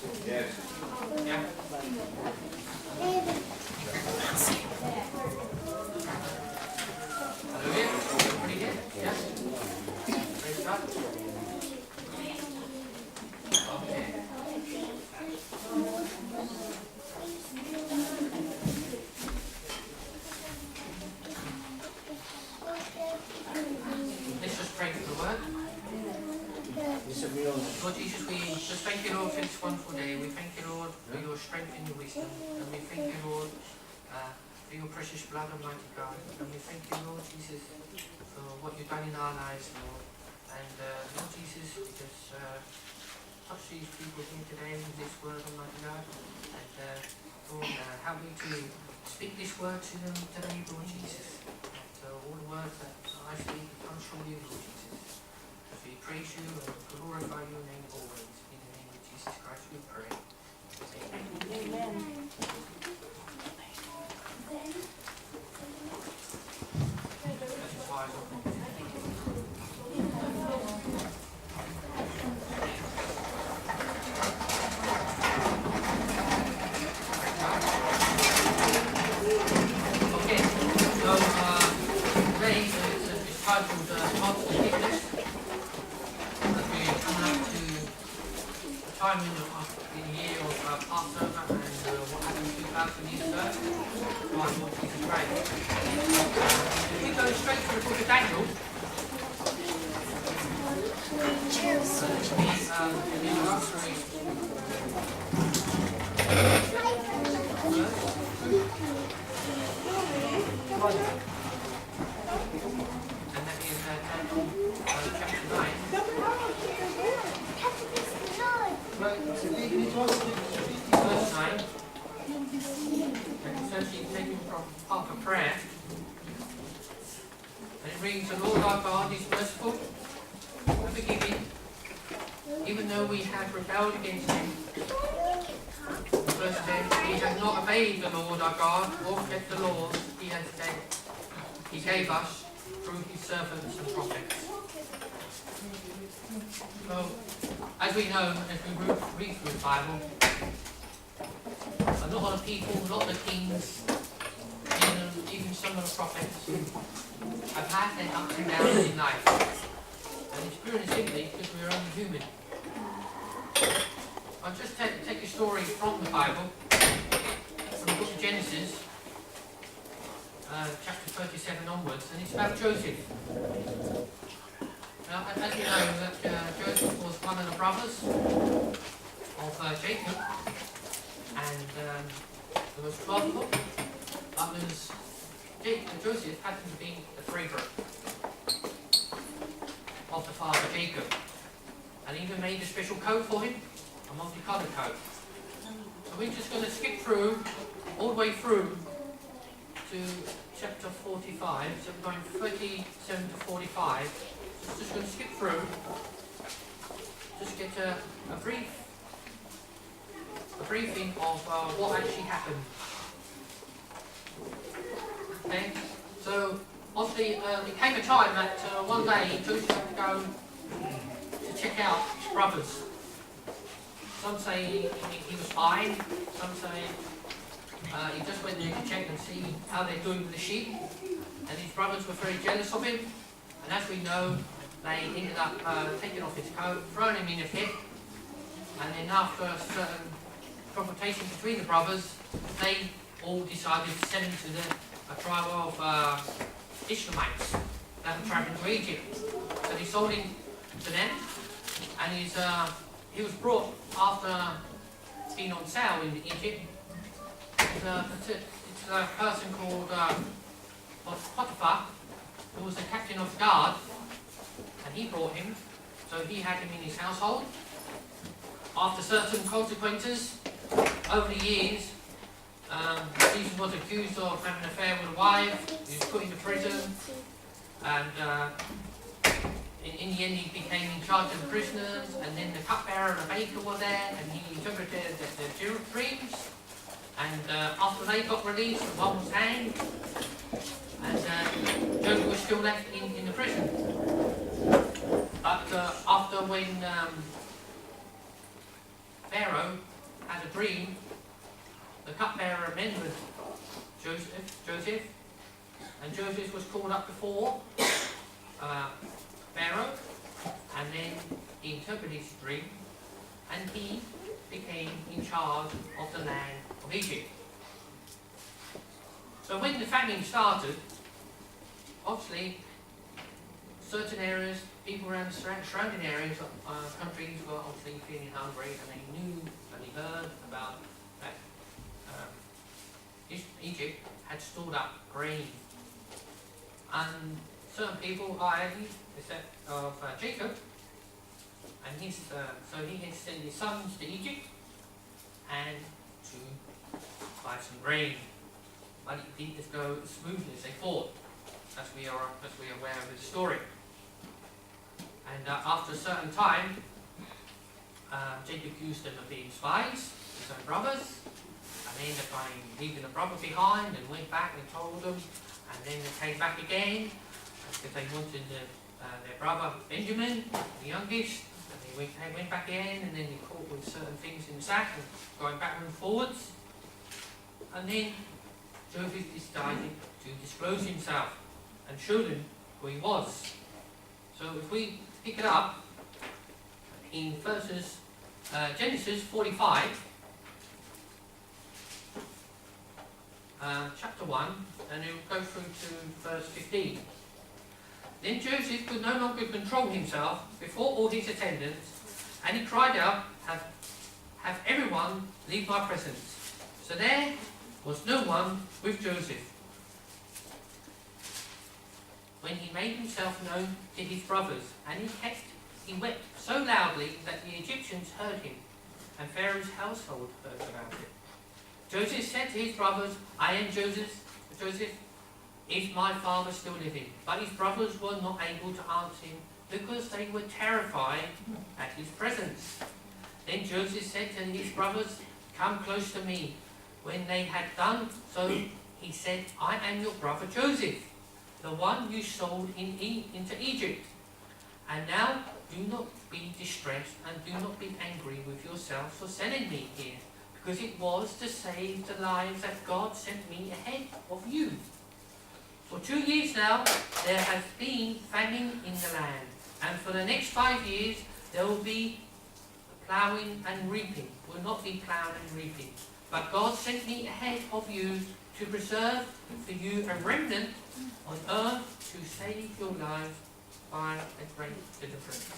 Yes. Yeah. Hallelujah. Everybody here? Yes. Praise God. Okay. Let's just pray for the word. Lord Jesus, we just thank you, Lord, for this wonderful day. We thank you, Lord, for your strength and your wisdom. And we thank you, Lord, for your precious blood, Almighty God. And we thank you, Lord Jesus, for what you've done in our lives, Lord. And Lord Jesus, we just touch these people here today with this word, Almighty God. And Lord, help me to speak this word to them today, Lord Jesus. And all the words that I speak comes from you, Lord Jesus. As we praise you and glorify your name always. In the name of Jesus Christ we pray. Amen. Amen. That's your eyes open. Okay, so today is titled God's Forgiveness. As we come up to the time in the year of Passover and what happened 2,000 years ago, my Lord Jesus Christ. If we go straight to the book of Daniel, the introductory and that is Daniel chapter 9. Verse 9. And it's actually taken from part of prayer. And it reads, "The Lord our God is merciful and forgiving, even though we have rebelled against him." Verse 10, "We have not obeyed the Lord our God or kept the laws he gave us through his servants and prophets." So, as we know, as we read through the Bible, a lot of people, a lot of the kings, even some of the prophets, have had their ups and downs in life. And it's purely simply because we're only human. I'll just take a story from the Bible, from the book of Genesis, chapter 37 onwards, and it's about Joseph. Now, as you know, that Joseph was one of the brothers of Jacob, and there was 12 of them, but Joseph happened to be the favourite of the father Jacob, and even made a special coat for him, a multicoloured coat. So we're just going to skip through, all the way through to chapter 45, so we're going 37 to 45. Just going to skip through, just get a briefing of what actually happened. Okay, so obviously it came a time that one day Joseph had to go to check out his brothers. Some say he was fine, some say he just went there to check and see how they're doing with the sheep, and his brothers were very jealous of him. And as we know, they ended up taking off his coat, throwing him in a pit, and then after a certain confrontation between the brothers, they all decided to send him to a tribe of Ishmaelites that were traveling to Egypt. So they sold him to them, and he was brought after being on sale in Egypt. It's a person called Potiphar, who was the captain of the guard, and he brought him, so he had him in his household. After certain consequences, over the years, Jesus was accused of having an affair with a wife. He was put into prison, and in the end he became in charge of the prisoners, and then the cupbearer and the baker were there, and he interpreted their dreams. And after they got released, one was hanged, and Joseph was still left in the prison. But after when Pharaoh had a dream. The cupbearer remembered Joseph, and Joseph was called up before Pharaoh, and then he interpreted his dream, and he became in charge of the land of Egypt. So when the famine started, obviously certain areas, people around the surrounding areas, countries were obviously feeling hungry, and they knew and they heard about that Egypt had stored up grain. And certain people, i.e. the set of Jacob, and so he had sent his sons to Egypt and to buy some grain. But it didn't just go as smoothly as they thought, as we are aware of the story. And after a certain time, Jacob accused them of being spies, his own brothers, and they ended up leaving a brother behind and went back and told them, and then they came back again because they wanted their brother Benjamin, the youngest, and they went back again, and then they caught with certain things in the sack and going backwards and forwards. And then Joseph decided to disclose himself and show them who he was. So if we pick it up in Genesis 45, chapter 1, and we'll go through to verse 15. Then Joseph could no longer control himself before all his attendants, and he cried out, have everyone leave my presence. So there was no one with Joseph. When he made himself known to his brothers, and he wept so loudly that the Egyptians heard him, and Pharaoh's household heard about it. Joseph said to his brothers, I am Joseph. Is my father still living? But his brothers were not able to answer him, because they were terrified at his presence. Then Joseph said to his brothers, come close to me. When they had done so, he said, I am your brother Joseph, the one you sold into Egypt. And now do not be distressed, and do not be angry with yourselves for selling me here, because it was to save the lives that God sent me ahead of you. For 2 years now there has been famine in the land, and for the next 5 years there will be ploughing and reaping. Will not be ploughing and reaping. But God sent me ahead of you to preserve for you a remnant on earth to save your lives by a great deliverance.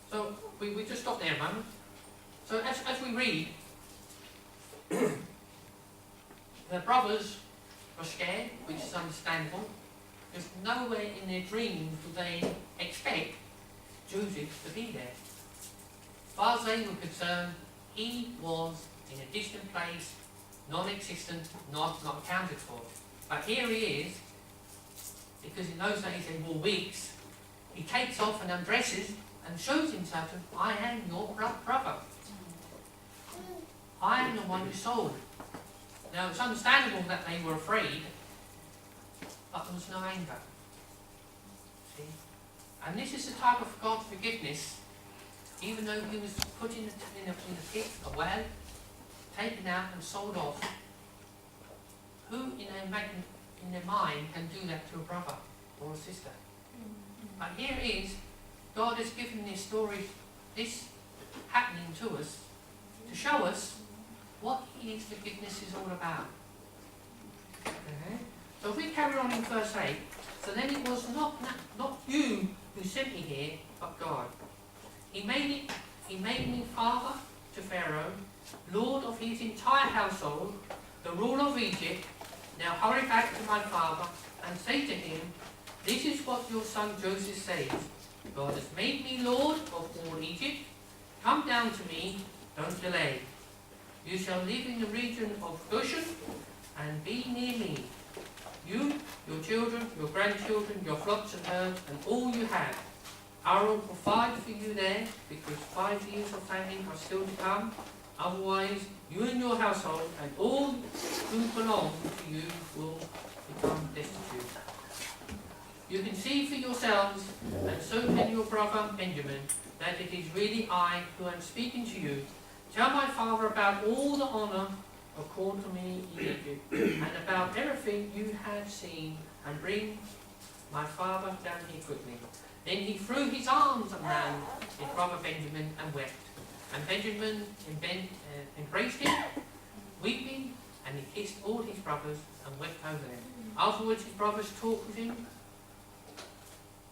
So we just stop there a moment. So as we read, the brothers were scared, which is understandable, because nowhere in their dreams would they expect Joseph to be there. As far as they were concerned, he was in a distant place, non-existent, not accounted for. But here he is, because in those days they wore wigs. He takes off and undresses and shows himself to them, I am your brother. I am the one who sold. Now it's understandable that they were afraid, but there was no anger. See? And this is the type of God's forgiveness. Even though he was put in a pit, a well, taken out and sold off, who in their mind can do that to a brother or a sister? But here it is, God has given this story, this happening to us, to show us what his forgiveness is all about. Okay? So if we carry on in verse 8, so then it was not you who sent me here, but God. He made me father to Pharaoh, lord of his entire household, the ruler of Egypt. Now hurry back to my father and say to him, this is what your son Joseph says. God has made me lord of all Egypt. Come down to me, don't delay. You shall live in the region of Goshen and be near me. You, your children, your grandchildren, your flocks and herds, and all you have. I will provide for you there, because 5 years of famine are still to come. Otherwise, you and your household and all who belong to you will become destitute. You can see for yourselves, and so can your brother Benjamin, that it is really I who am speaking to you. Tell my father about all the honour accorded to me in Egypt, and about everything you have seen, and bring my father down here quickly. Then he threw his arms around his brother Benjamin and wept. And Benjamin embraced him, weeping, and he kissed all his brothers and wept over them. Afterwards his brothers talked with him.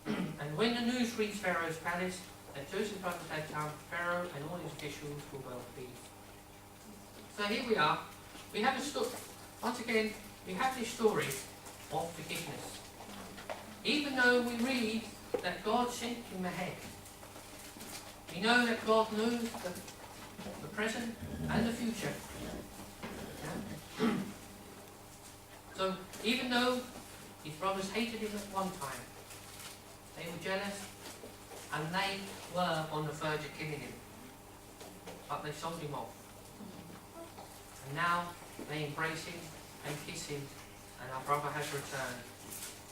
And when the news reached Pharaoh's palace that Joseph's brothers had come, Pharaoh and all his officials were well pleased. So here we are. We have a story. Once again, we have this story of forgiveness. Even though we read that God sent him ahead, we know that God knows the present and the future. Yeah? So even though his brothers hated him at one time, they were jealous and they were on the verge of killing him, but they sold him off. And now they embrace him and kiss him, and our brother has returned,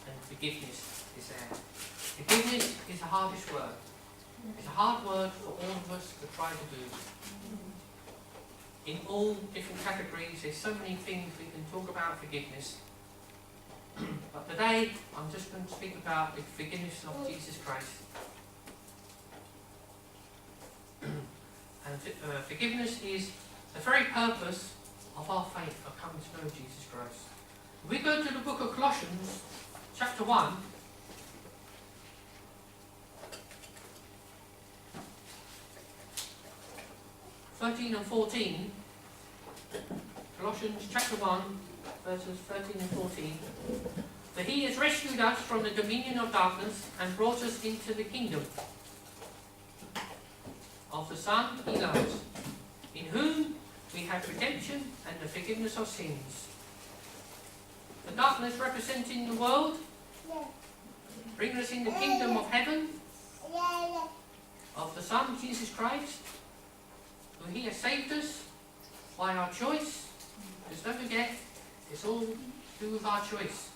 and forgiveness is there. Forgiveness is the hardest word. It's a hard word for all of us to try to do. In all different categories, there's so many things we can talk about forgiveness. But today, I'm just going to speak about the forgiveness of Jesus Christ. And forgiveness is the very purpose of our faith, of coming to know Jesus Christ. If we go to the book of Colossians, chapter 1, (13 and 14), Colossians chapter 1, verses 13 and 14. For he has rescued us from the dominion of darkness and brought us into the kingdom of the Son he loves, in whom we have redemption and the forgiveness of sins. The darkness representing the world, bringing us in the kingdom of heaven, of the Son Jesus Christ, who he has saved us by our choice. Because don't forget, it's all to do with our choice.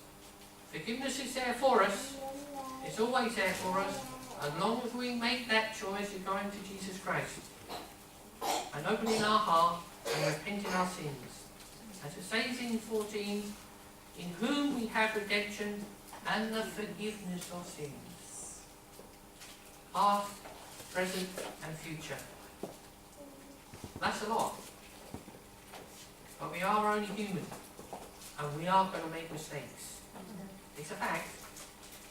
Forgiveness is there for us. It's always there for us, as long as we make that choice of going to Jesus Christ and opening our heart and repenting our sins. As it says in 14, in whom we have redemption and the forgiveness of sins, past, present and future. That's a lot. But we are only human, and we are going to make mistakes. It's a fact.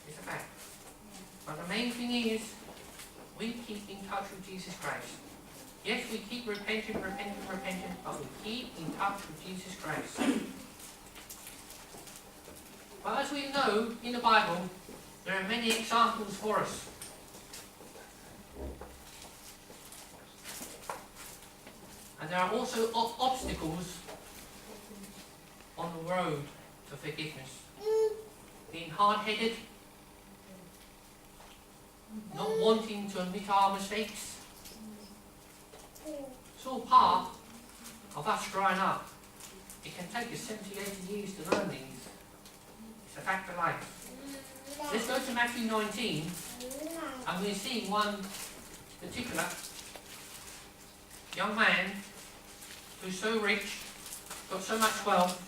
It's a fact. But the main thing is, we keep in touch with Jesus Christ. Yes, we keep repenting, but we keep in touch with Jesus Christ. But as we know in the Bible, there are many examples for us. And there are also obstacles on the road to forgiveness. Being hard-headed, not wanting to admit our mistakes. It's all part of us growing up. It can take us 70, 80 years to learn these. It's a fact of life. Let's go to Matthew 19, and we see one particular young man who's so rich, got so much wealth.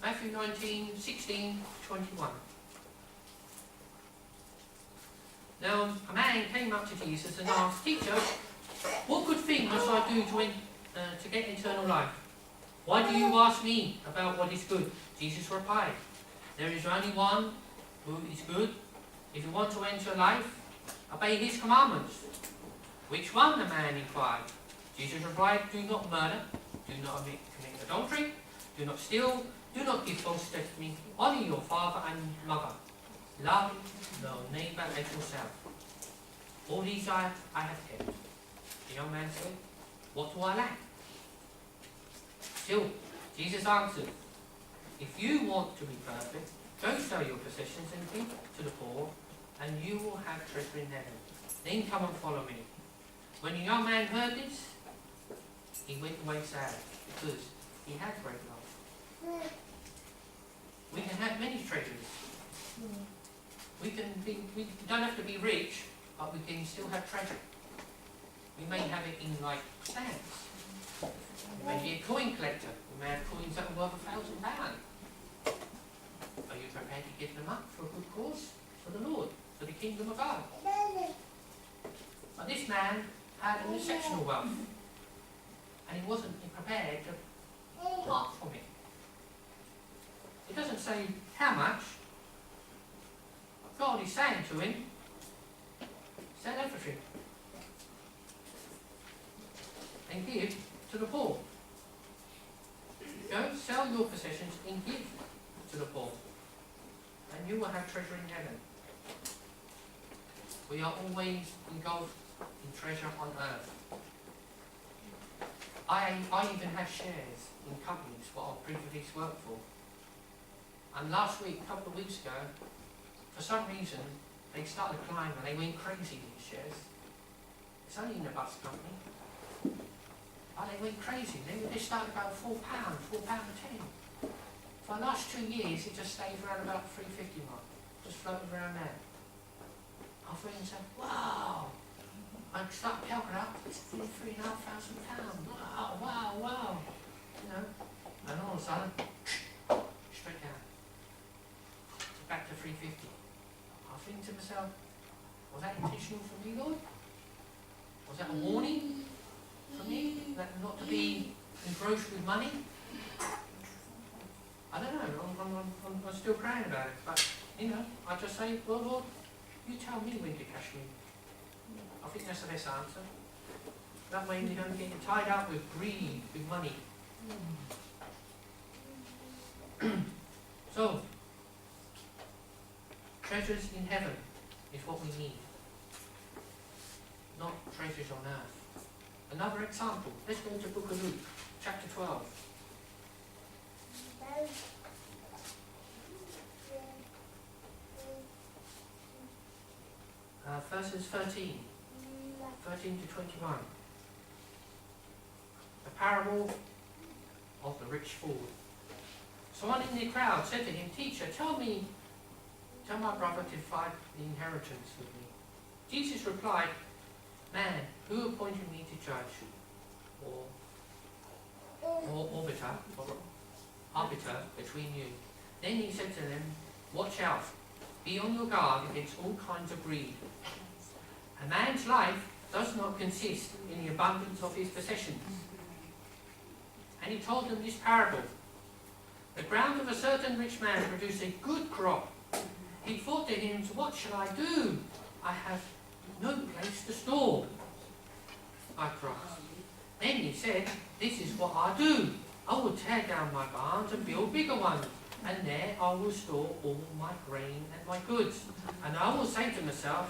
Matthew 19, 16, 21. Now, a man came up to Jesus and asked, Teacher, what good thing must I do to get eternal life? Why do you ask me about what is good? Jesus replied, there is only one who is good. If you want to enter life, obey his commandments. Which one? The man inquired. Jesus replied, do not murder, do not commit adultery, do not steal, do not give false testimony, honour your father and mother, love your neighbour as yourself. All these I have kept. The young man said, what do I lack? Still, Jesus answered, if you want to be perfect, go sell your possessions and give to the poor, and you will have treasure in heaven. Then come and follow me. When the young man heard this, he went away sad, because he had great love. We can have many treasures. We don't have to be rich but we can still have treasure. We may have it in like stamps. You may be a coin collector. You may have coins that are worth £1,000. Are you prepared to give them up for a good cause? For the Lord, for the kingdom of God? But this man had an exceptional wealth, and he wasn't prepared to part from it. It doesn't say how much, but God is saying to him, sell everything and give to the poor. Go sell your possessions and give to the poor, and you will have treasure in heaven. We are always engulfed in treasure on earth. I even have shares in companies what I've previously worked for. And last week, a couple of weeks ago, for some reason, they started climbing and they went crazy, these shares. It's only in the bus company. But they went crazy. They started about £4, £4.10. For the last 2 years, it just stayed around about 350 mark. Just floated around there. I thought and said, wow. I started calculating up, it's £3,500. Wow. You know, and all of a sudden, straight down. Back to 350. I think to myself, was that intentional for me, Lord? Was that a warning for me that not to be engrossed with money? I don't know. I'm still praying about it, but you know, I just say, well, Lord, you tell me when to cash me. I think that's the best answer. That way we don't get tied up with greed, with money. So, treasures in heaven is what we need, not treasures on earth. Another example, let's go to the book of Luke, chapter 12. Verses 13 to 21. The parable of the rich fool. Someone in the crowd said to him, Teacher, tell my brother to divide the inheritance with me. Jesus replied, Man, who appointed me to judge or arbiter between you? Then he said to them, Watch out, be on your guard against all kinds of greed. A man's life does not consist in the abundance of his possessions. And he told them this parable. The ground of a certain rich man produced a good crop. He thought to himself, what shall I do? I have no place to store my crops. Then he said, this is what I'll do. I will tear down my barns and build bigger ones. And there I will store all my grain and my goods. And I will say to myself,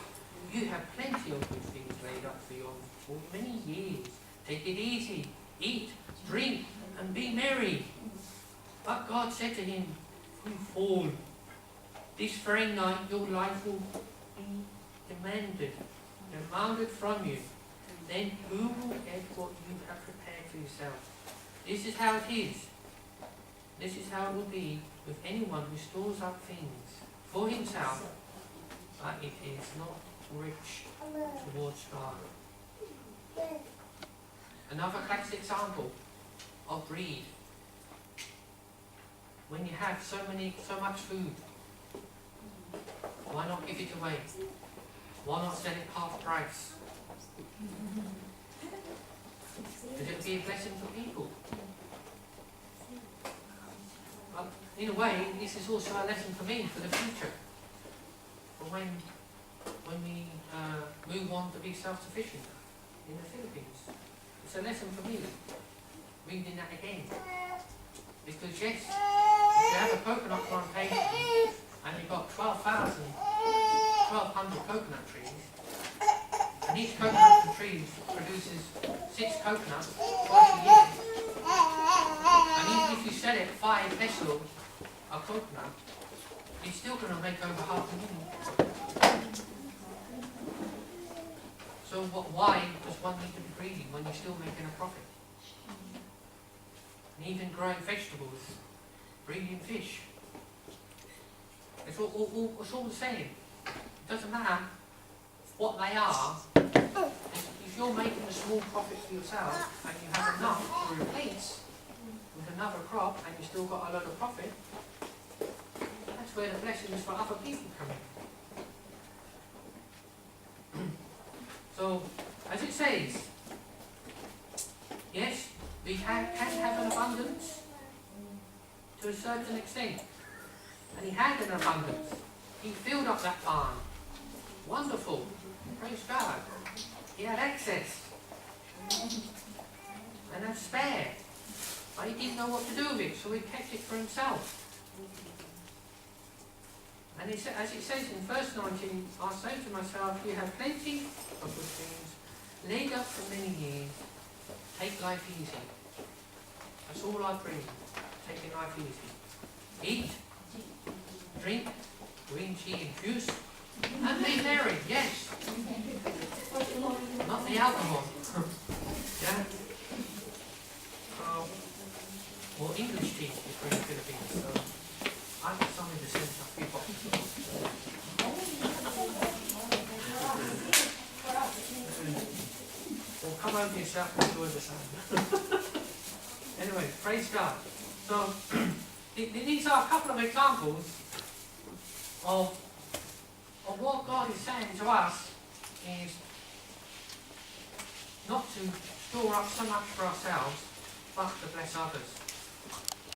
you have plenty of good things laid up for you for many years. Take it easy, eat, drink, and be merry. But God said to him, you fool, this very night your life will be demanded from you. Then who will get what you have prepared for yourself? This is how it is. This is how it will be with anyone who stores up things for himself, but it is not rich towards God. Another classic example of greed. When you have so much food, why not give it away? Why not sell it half price? Because it would be a blessing for people. But in a way, this is also a lesson for me for the future. For when we move on to be self-sufficient in the Philippines. It's a lesson for me, reading that again. Because yes, if you have a coconut plantation and you've got 1,200 coconut trees, and each coconut tree produces 6 coconuts twice a year, and even if you sell it 5 pesos a coconut, you're still going to make over $500,000. So why does one need to be greedy when you're still making a profit? And even growing vegetables, breeding fish. It's all the same. It doesn't matter what they are, if you're making a small profit for yourself and you have enough to replace with another crop and you still got a lot of profit, that's where the blessings for other people come in. So, as it says, yes, we can have an abundance to a certain extent. And he had an abundance. He filled up that barn. Wonderful. Praise God. He had excess. And a spare. But he didn't know what to do with it, so he kept it for himself. And it, as it says in verse 19, I say to myself, you have plenty of good things, laid up for many years. Take life easy. That's all I bring. Taking life easy. Eat, drink, green tea and juice, and be merry, yes. Not the alcohol. Yeah? Or English tea if we're in the Philippines. So I got some in the sense of few boxes. Or come over yourself and enjoy the sun. Anyway, praise God. So these are a couple of examples of what God is saying to us is not to store up so much for ourselves, but to bless others.